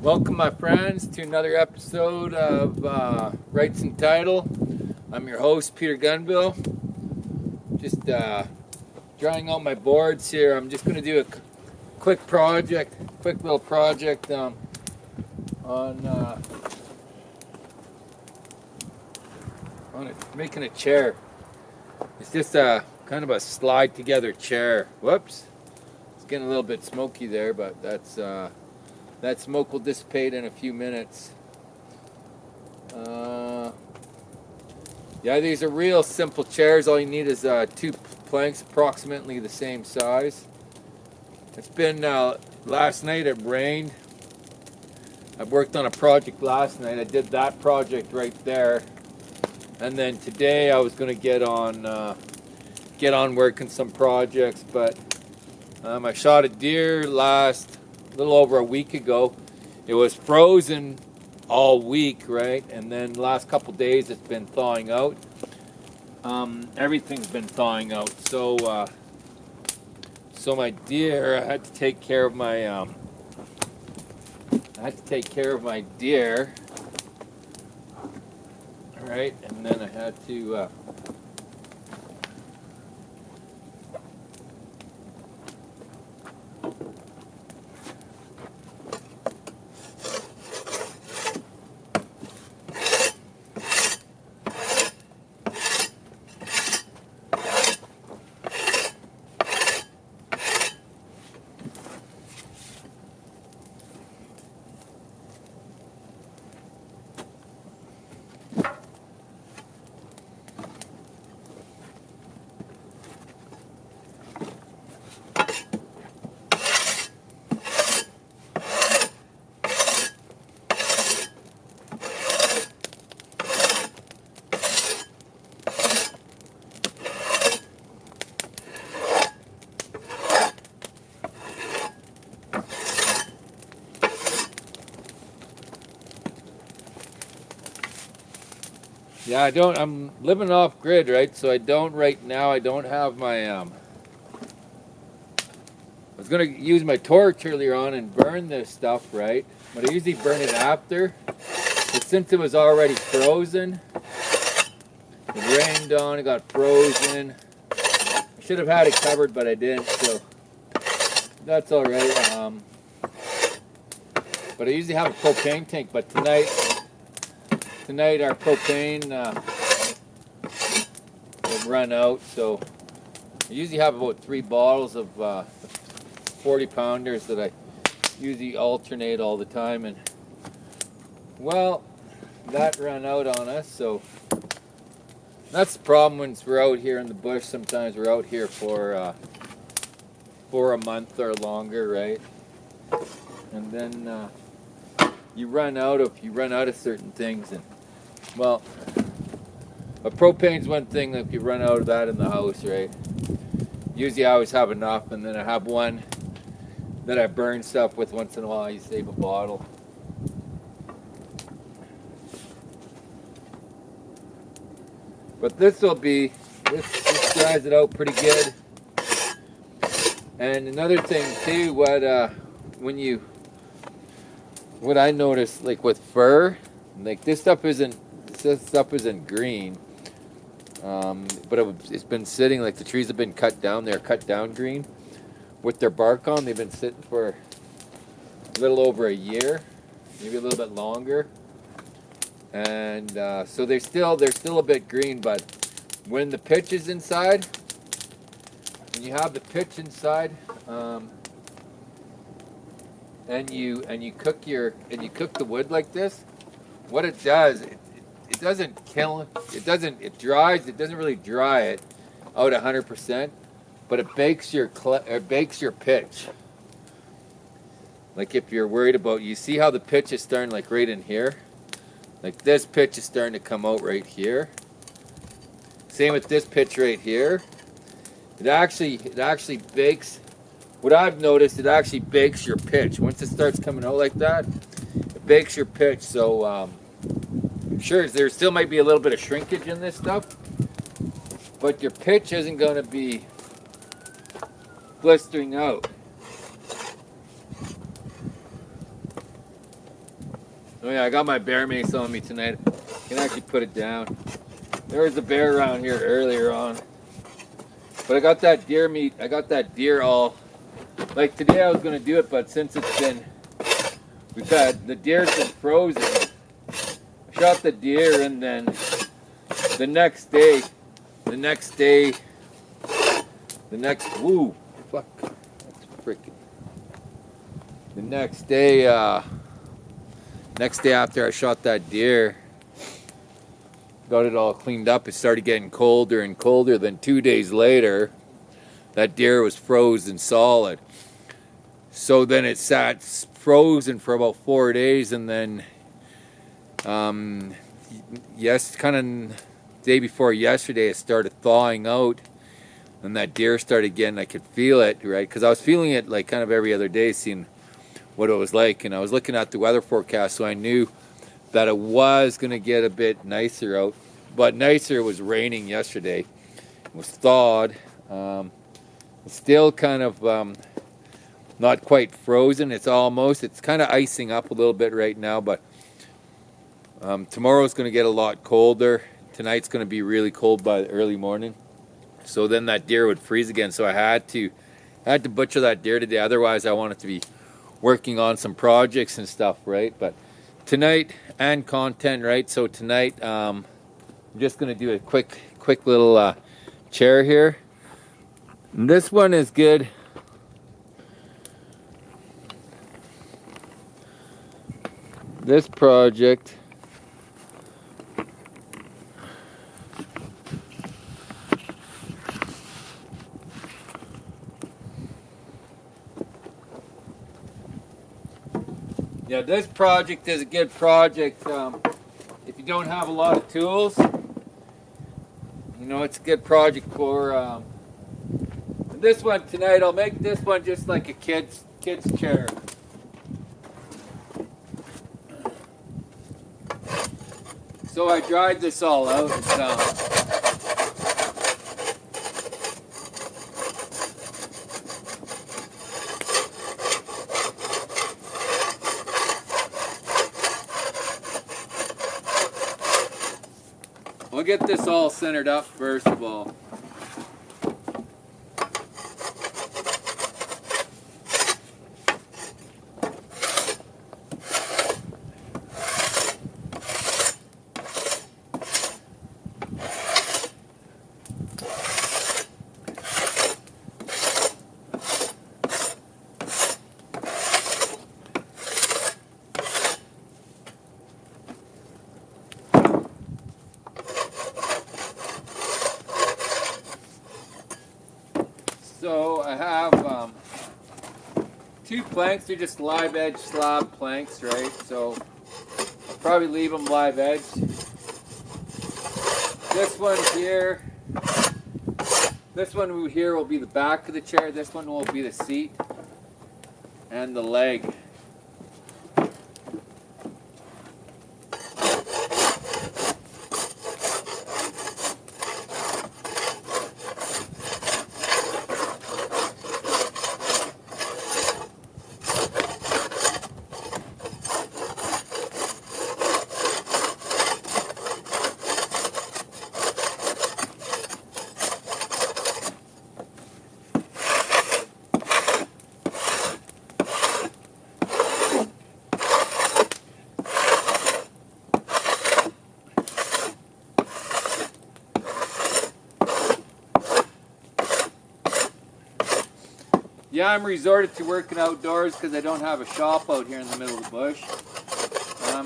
Welcome, my friends, to another episode of Rights and Title. I'm your host, Peter Gunville. Just drying out my boards here. I'm just going to do a quick little project on making a chair. It's just a kind of a slide together chair. Whoops, it's getting a little bit smoky there, but that smoke will dissipate in a few minutes. Yeah, these are real simple chairs. All you need is two planks approximately the same size. It's been last night it rained. I worked on a project last night. I did that project right there, and then today I was going to get on working some projects, but I shot a deer a little over a week ago. It was frozen all week, right? And then the last couple days it's been thawing out. Everything's been thawing out. So my deer, I had to take care of my deer. All right, and then I had to yeah, I'm living off grid, right? So right now I don't have my, I was going to use my torch earlier on and burn this stuff, right? But I usually burn it after. But since it was already frozen, it rained on, it got frozen. I should have had it covered, but I didn't, so that's all right. But I usually have a propane tank, but tonight our propane will run out, so I usually have about 3 bottles of 40 pounders that I usually alternate all the time, and well, that ran out on us. So that's the problem when we're out here in the bush. Sometimes we're out here for a month or longer, right? And then you run out of certain things, and well, a propane's one thing. If you run out of that in the house, right? Usually I always have enough, and then I have one that I burn stuff with once in a while. You save a bottle. But this dries it out pretty good. And another thing too, what I noticed, like with fur, like this stuff isn't green, but it's been sitting, like the trees have been cut down. They're cut down green with their bark on. They've been sitting for a little over a year, maybe a little bit longer, and so they're still a bit green. But when the pitch is inside, when you have the pitch inside, and you cook the wood like this, what it does, it doesn't kill it. It doesn't really dry it out 100%, but it bakes your pitch. Like if you're worried about, you see how the pitch is starting like right in here, like this pitch is starting to come out right here. Same with this pitch right here. It actually bakes. What I've noticed, it actually bakes your pitch. Once it starts coming out like that, it bakes your pitch. So sure, there still might be a little bit of shrinkage in this stuff, but your pitch isn't going to be blistering out. Oh yeah, I got my bear mace on me tonight. I can actually put it down. There was a bear around here earlier on. But I got that deer meat. I got that deer all. Like today I was going to do it, but since it's been, the deer's been frozen. I shot the deer and then the next day, woo, fuck, that's freaking. The next day after I shot that deer, got it all cleaned up, it started getting colder and colder. Then 2 days later, that deer was frozen solid. So then it sat frozen for about 4 days, and then kind of day before yesterday, it started thawing out, and that deer started getting, I could feel it, right? Because I was feeling it like kind of every other day, seeing what it was like, and I was looking at the weather forecast, so I knew that it was going to get a bit nicer out. But nicer, it was raining yesterday. It was thawed. It's still kind of not quite frozen. It's kind of icing up a little bit right now, but tomorrow's going to get a lot colder. Tonight's going to be really cold by the early morning. So then that deer would freeze again. So I had to butcher that deer today. Otherwise, I wanted to be working on some projects and stuff, right? But tonight, and content, right? So tonight, I'm just going to do a quick little chair here. And this one is good. This project, yeah, this project is a good project. If you don't have a lot of tools, you know, it's a good project for this one tonight. I'll make this one just like a kid's chair. So I dried this all out. We'll get this all centered up first of all. So I have 2 planks. They're just live edge slab planks, right? So I'll probably leave them live edge. This one here will be the back of the chair. This one will be the seat and the leg. Yeah, I'm resorted to working outdoors because I don't have a shop out here in the middle of the bush. I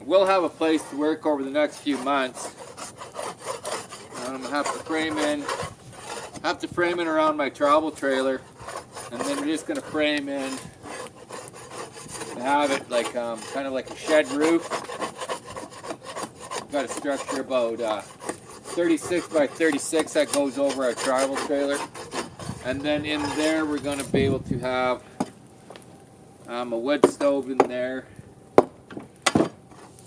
will have a place to work over the next few months. I'm gonna have to frame in around my travel trailer, and then we're just gonna frame in and have it like kind of like a shed roof. Got a structure about 36 by 36 that goes over our travel trailer. And then in there we're going to be able to have a wood stove in there,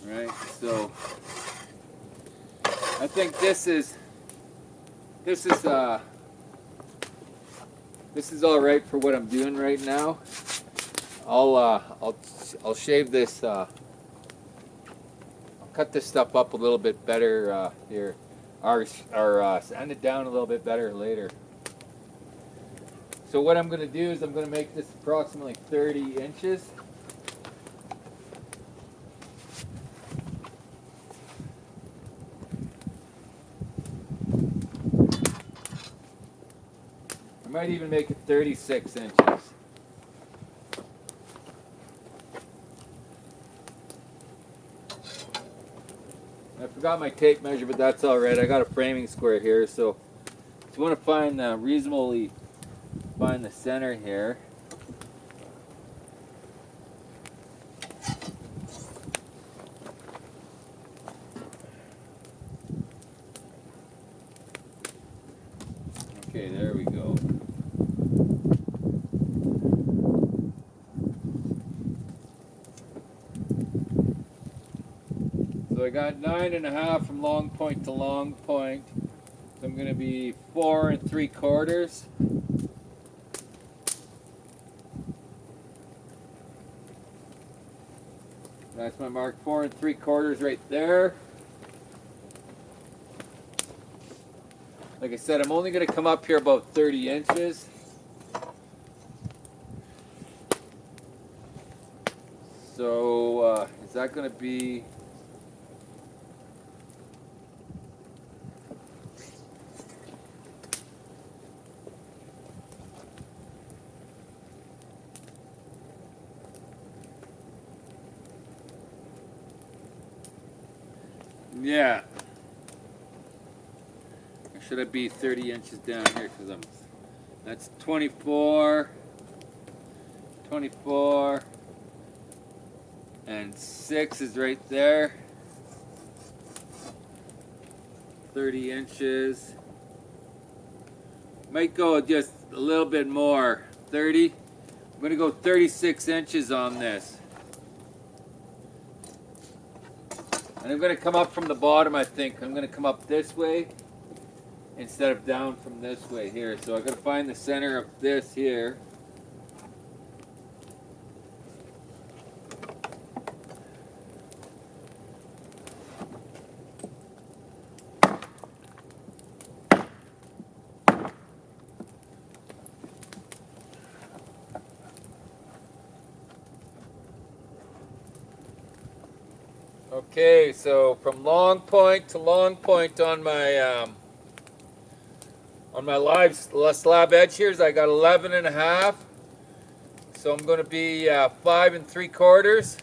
right? So I think this is all right for what I'm doing right now. I'll shave this. I'll cut this stuff up a little bit better here, or sand it down a little bit better later. So what I'm going to do is I'm going to make this approximately 30 inches. I might even make it 36 inches. I forgot my tape measure, but that's all right. I got a framing square here, so if you want to find reasonably find the center here. Okay, there we go. So I got 9.5 from long point to long point. So I'm going to be 4 3/4. That's my mark, 4 3/4 right there. Like I said, I'm only going to come up here about 30 inches. So is that going to be... Yeah. Or should I be 30 inches down here? Because that's 24, 24, and 6 is right there. 30 inches. Might go just a little bit more. 30. I'm going to go 36 inches on this. And I'm going to come up from the bottom, I think. I'm going to come up this way instead of down from this way here. So I've got to find the center of this here. Okay, so from long point to long point on my slab edge here, I got 11.5. So I'm going to be 5 3/4.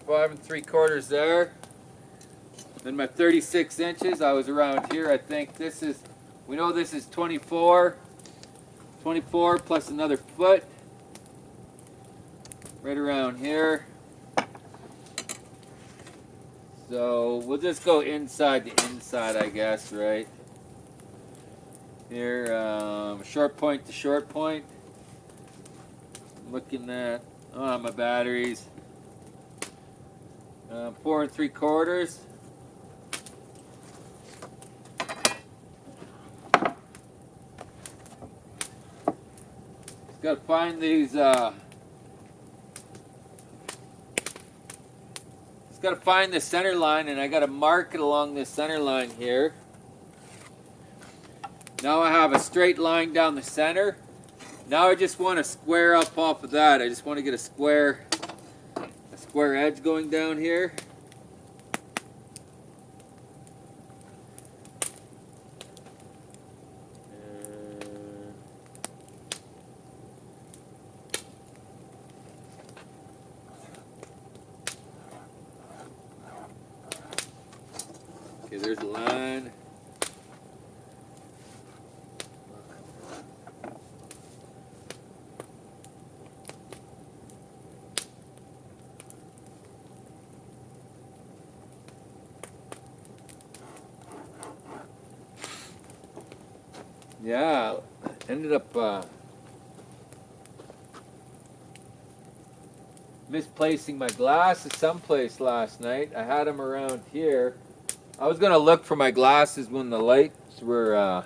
Five 3/4 there. Then my 36 inches, I was around here. I think this is, we know this is 24. 24 plus another foot. Right around here. So we'll just go inside to inside, I guess, right? Here, short point to short point. Looking at my batteries. 4 3/4. Got to find these. Got to find the center line, and I got to mark it along this center line here. Now I have a straight line down the center. Now I just want to square up off of that. I just want to get a square edge going down here. Okay, there's a line. Yeah, ended up misplacing my glasses someplace last night. I had them around here. I was going to look for my glasses when the lights were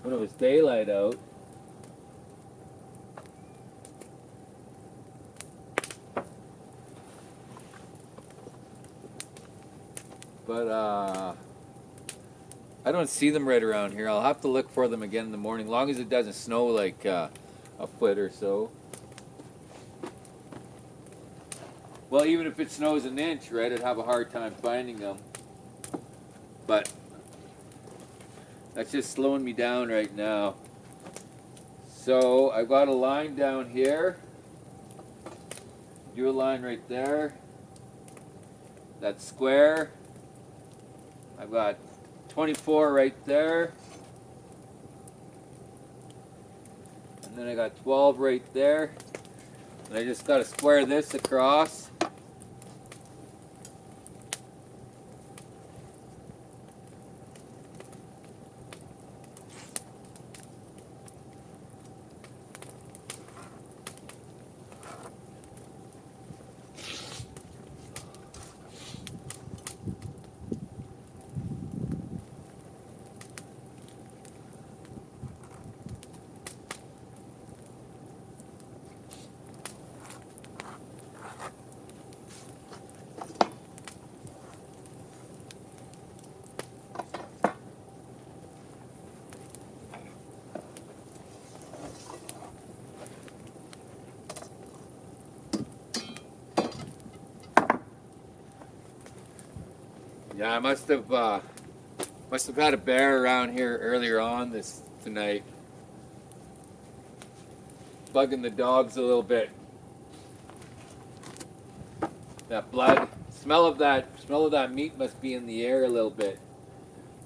when it was daylight out. But I don't see them right around here. I'll have to look for them again in the morning, as long as it doesn't snow like a foot or so. Well, even if it snows an inch, right, I'd have a hard time finding them. But that's just slowing me down right now. So I've got a line down here. Do a line right there. That's square. I've got 24 right there. And then I got 12 right there. And I just got to square this across. Yeah, I must have had a bear around here earlier on tonight, bugging the dogs a little bit. That blood, smell of that meat must be in the air a little bit.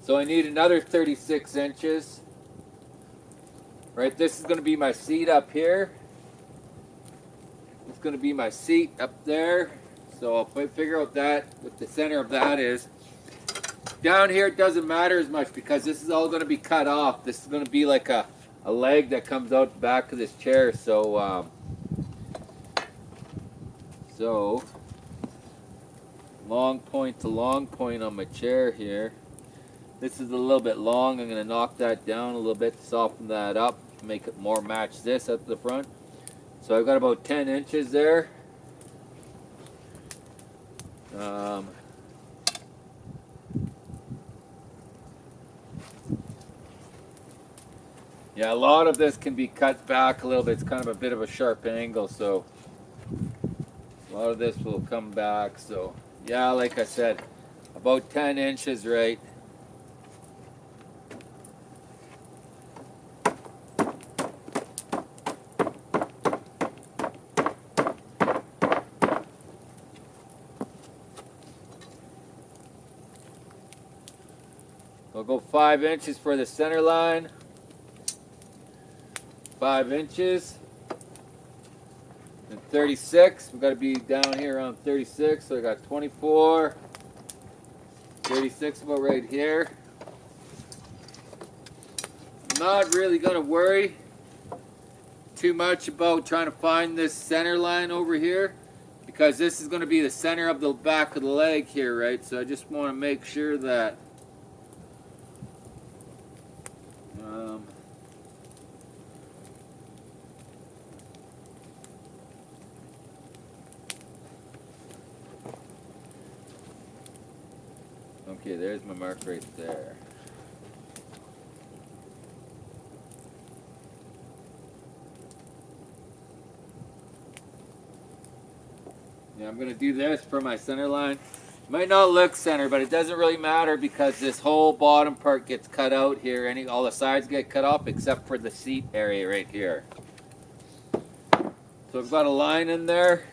So I need another 36 inches. Right, this is going to be my seat up here. It's going to be my seat up there. So I'll figure out what the center of that is. Down here it doesn't matter as much because this is all going to be cut off. This is going to be like a leg that comes out the back of this chair. So long point to long point on my chair here. This is a little bit long. I'm going to knock that down a little bit, soften that up, make it more match this at the front. So I've got about 10 inches there. Yeah, a lot of this can be cut back a little bit. It's kind of a bit of a sharp angle, so a lot of this will come back. So yeah, like I said, about 10 inches, right? I'll go 5 inches for the center line. 5 inches. And 36. We've got to be down here around 36. So I got 24. 36 about right here. I'm not really going to worry too much about trying to find this center line over here, because this is going to be the center of the back of the leg here, right? So I just want to make sure that okay, there's my mark right there. Yeah, I'm going to do this for my center line. Might not look center, but it doesn't really matter because this whole bottom part gets cut out here. All the sides get cut off except for the seat area right here. So I've got a line in there.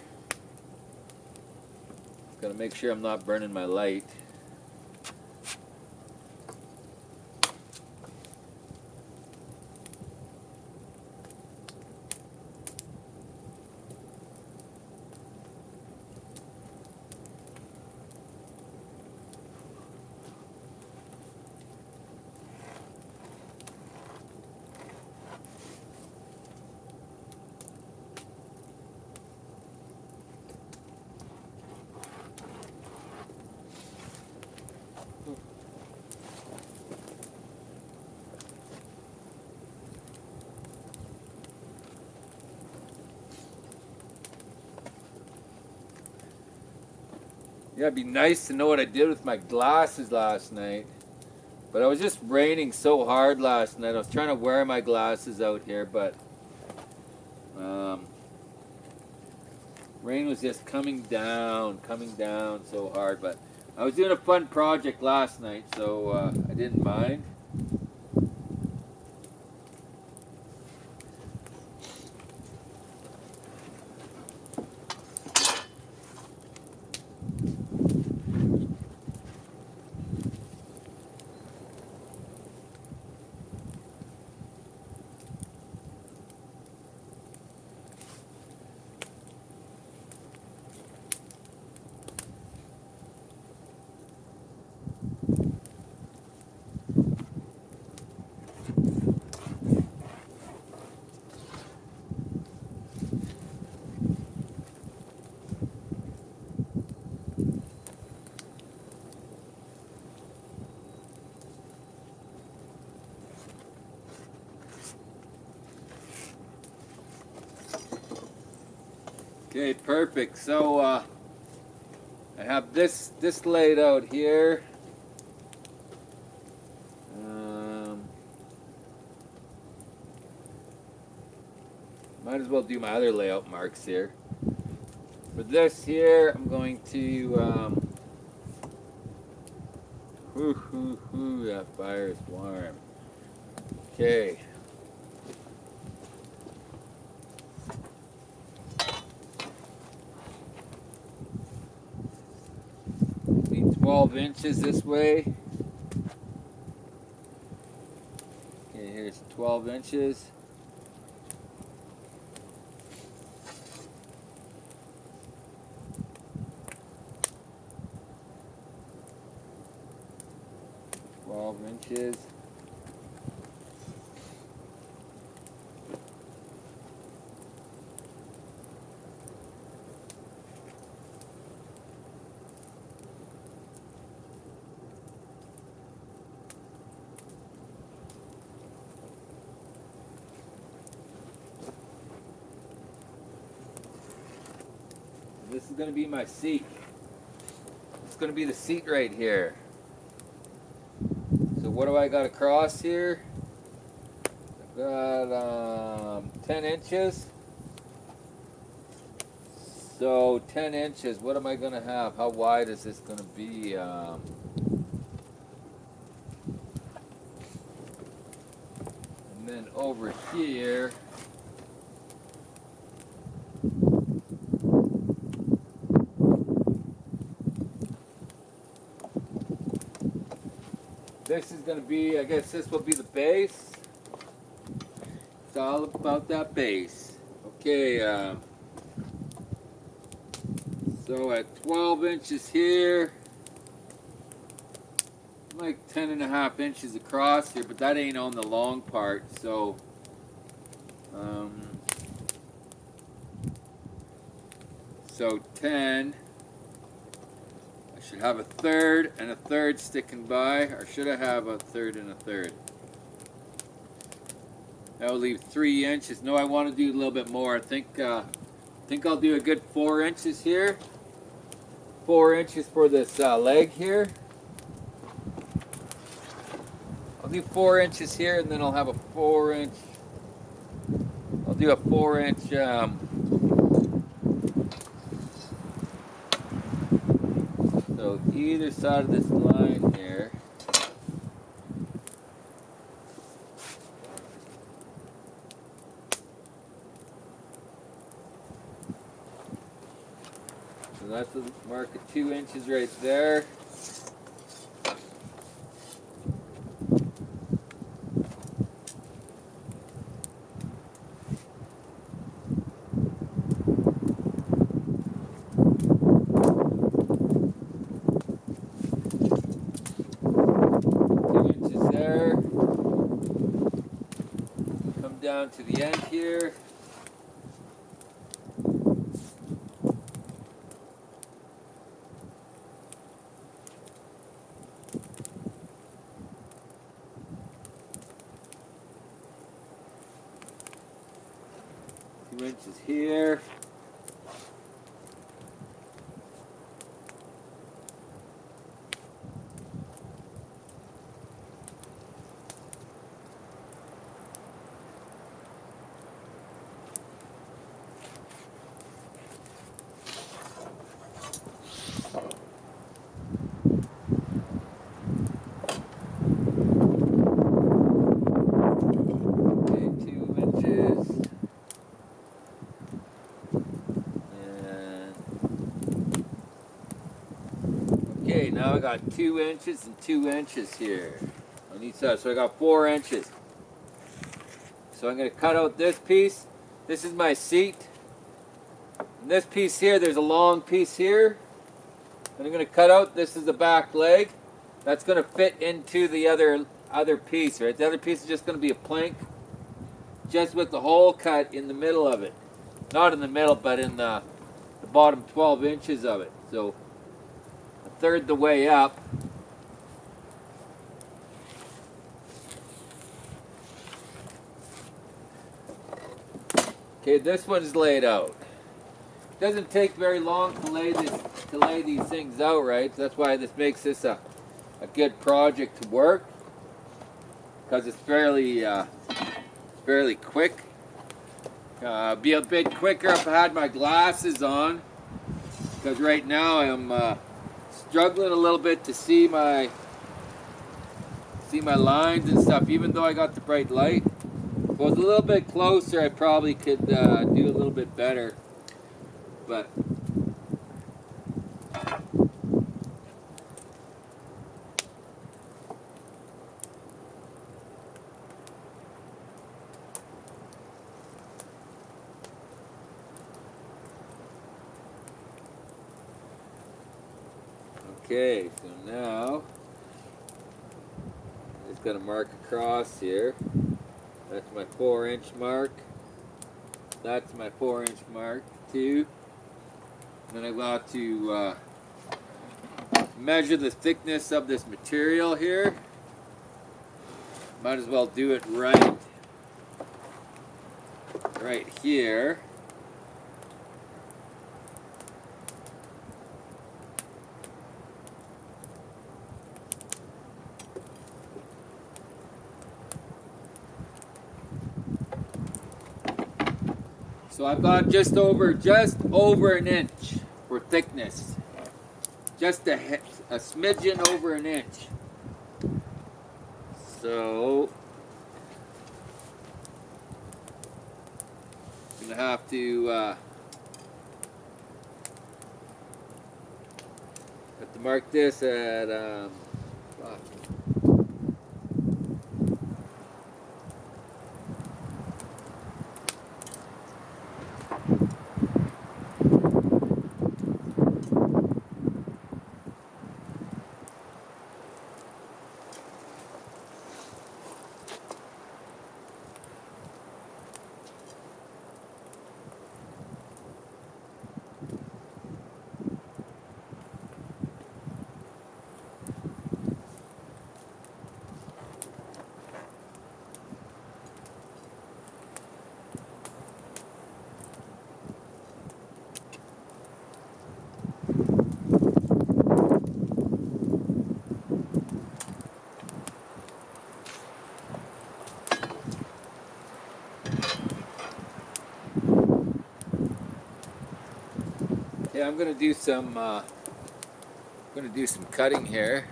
Got to make sure I'm not burning my light. Yeah, it'd be nice to know what I did with my glasses last night. But it was just raining so hard last night. I was trying to wear my glasses out here, but rain was just coming down so hard. But I was doing a fun project last night, so I didn't mind. Okay, perfect. So I have this laid out here. Might as well do my other layout marks here. For this here, I'm going to that fire is warm. Okay. Need 12 inches this way. Okay, here's 12 inches. Inches. This is going to be my seat. It's going to be the seat right here. So what do I got across here? I've got 10 inches. So 10 inches, what am I going to have? How wide is this going to be? And then over here, this is going to be, I guess this will be the base. It's all about that base. Okay, so at 12 inches here, like 10.5 inches across here, but that ain't on the long part, so so 10. I should have a third and a third sticking by, or should I have a third and a third? That will leave 3 inches. No, I want to do a little bit more. I think I'll do a good 4 inches here. 4 inches for this leg here. I'll do 4 inches here, and then I'll have a 4-inch. I'll do a 4-inch. So either side of this line here. So that's a mark of 2 inches right there. Down to the end here. Two inches here. I got 2 inches and 2 inches here on each side. So I got 4 inches. So I'm going to cut out this piece. This is my seat. And this piece here, there's a long piece here. And I'm going to cut out, this is the back leg. That's going to fit into the other piece, right? The other piece is just going to be a plank, just with the hole cut in the middle of it. Not in the middle, but in the bottom 12 inches of it. So a third the way up. Okay, this one's laid out. It doesn't take very long to lay these things out, right? So that's why this makes this a good project to work, because it's fairly quick. Be a bit quicker if I had my glasses on, because right now I'm struggling a little bit to see my lines and stuff, even though I got the bright light. If I was a little bit closer, I probably could do a little bit better, but okay, so now I'm just going to mark across here. That's my 4-inch mark. That's my 4-inch mark too. Then I've got to measure the thickness of this material here. Might as well do it right here. So I've got just over an inch for thickness. Just a smidgen over an inch. So I'm gonna have to mark this at yeah, I'm gonna do some cutting here.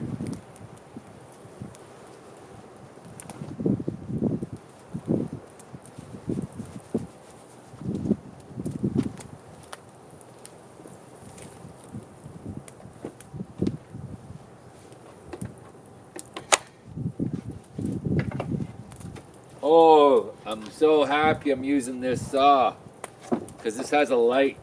Oh, I'm so happy I'm using this saw, because this has a light.